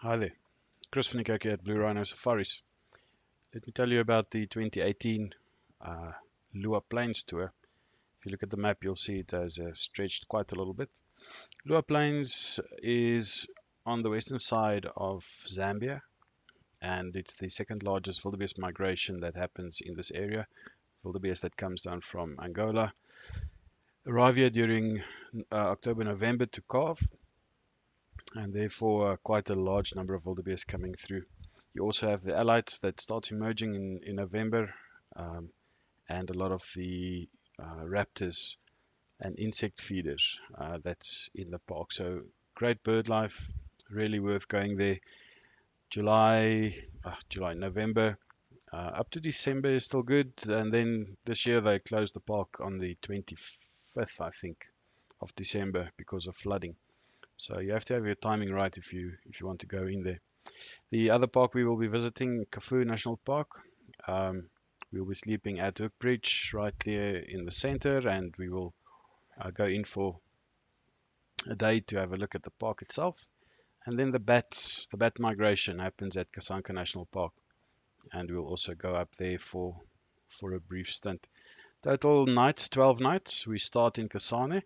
Hi there, Chris van here at Bluerhino Safaris. Let me tell you about the 2018 uh, Liuwa Plains tour. If you look at the map, you'll see it has stretched quite a little bit. Liuwa Plains is on the western side of Zambia, and it's the second largest wildebeest migration that happens in this area. Wildebeest that comes down from Angola arrive here during October, November to calve, and therefore quite a large number of wildebeest coming through. You also have the alites that starts emerging in November, um, and a lot of the raptors and insect feeders that's in the park. So great bird life, really worth going there. November, up to December is still good, and then this year they closed the park on the 25th, I think, of December because of flooding. So you have to have your timing right if you want to go in there. The other park we will be visiting, Kafue National Park. Um, we'll be sleeping at Hook Bridge right there in the center, and we will go in for a day to have a look at the park itself. And then the bat migration happens at Kasanka National Park, and we'll also go up there for a brief stint. Total nights, 12 nights. We start in Kasane.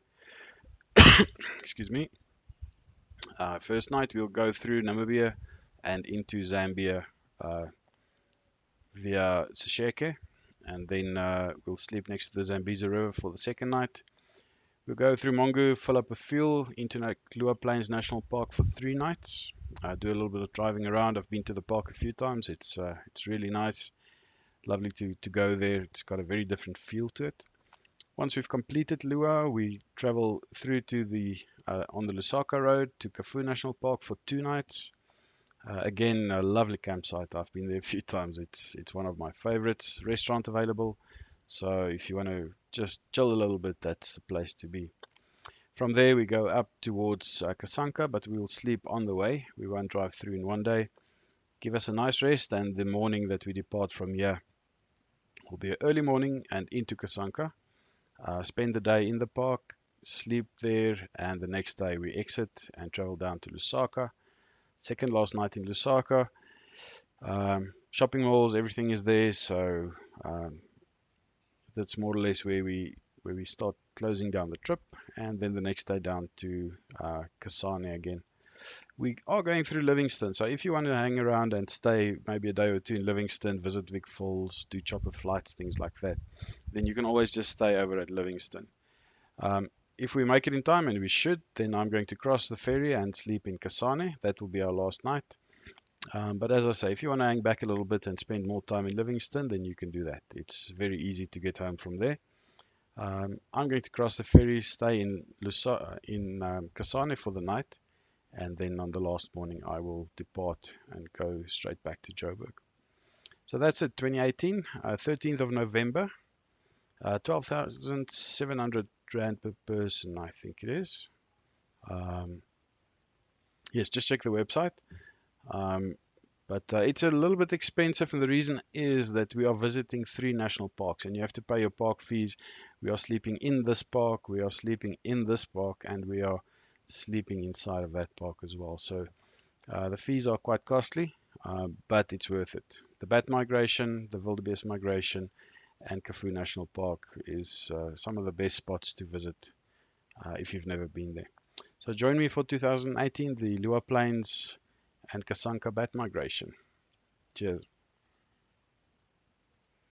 Excuse me. First night we'll go through Namibia and into Zambia uh, via Sesheke, and then we'll sleep next to the Zambezi River for the second night. We'll go through Mongu, fill up with fuel, into Liuwa Plains National Park for 3 nights. Do a little bit of driving around. I've been to the park a few times. It's really nice, lovely to go there. It's got a very different feel to it. Once we've completed Liuwa, we travel through to the on the Lusaka Road to Kafue National Park for 2 nights. Again, a lovely campsite. I've been there a few times. It's one of my favorites. Restaurant available. So if you want to just chill a little bit, that's the place to be. From there, we go up towards Kasanka, but we will sleep on the way. We won't drive through in one day. Give us a nice rest, and the morning that we depart from here will be an early morning and into Kasanka. Spend the day in the park, sleep there, and the next day we exit and travel down to Lusaka. Second last night in Lusaka. Shopping malls, everything is there, so um, that's more or less where we start closing down the trip, and then the next day down to Kasane again. We are going through Livingston, so if you want to hang around and stay maybe a day or two in Livingston, visit Vic Falls, do chopper flights, things like that, then you can always just stay over at Livingston. Um, if we make it in time, and we should, then I'm going to cross the ferry and sleep in Kasane. That will be our last night. But as I say, if you want to hang back a little bit and spend more time in Livingston, then you can do that. It's very easy to get home from there. I'm going to cross the ferry, stay in Kasane for the night, and then on the last morning I will depart and go straight back to Joburg. So that's it, 2018, 13th of November, 12,700 Rand per person, I think it is. Um, yes, just check the website. Um, but it's a little bit expensive, and the reason is that we are visiting 3 national parks, and you have to pay your park fees. We are sleeping in this park, we are sleeping in this park, and we are sleeping inside of that park as well. So the fees are quite costly, but it's worth it. The bat migration, the wildebeest migration, and Kafue National Park is some of the best spots to visit if you've never been there. So join me for 2018, the Liuwa Plains and Kasanka bat migration. Cheers.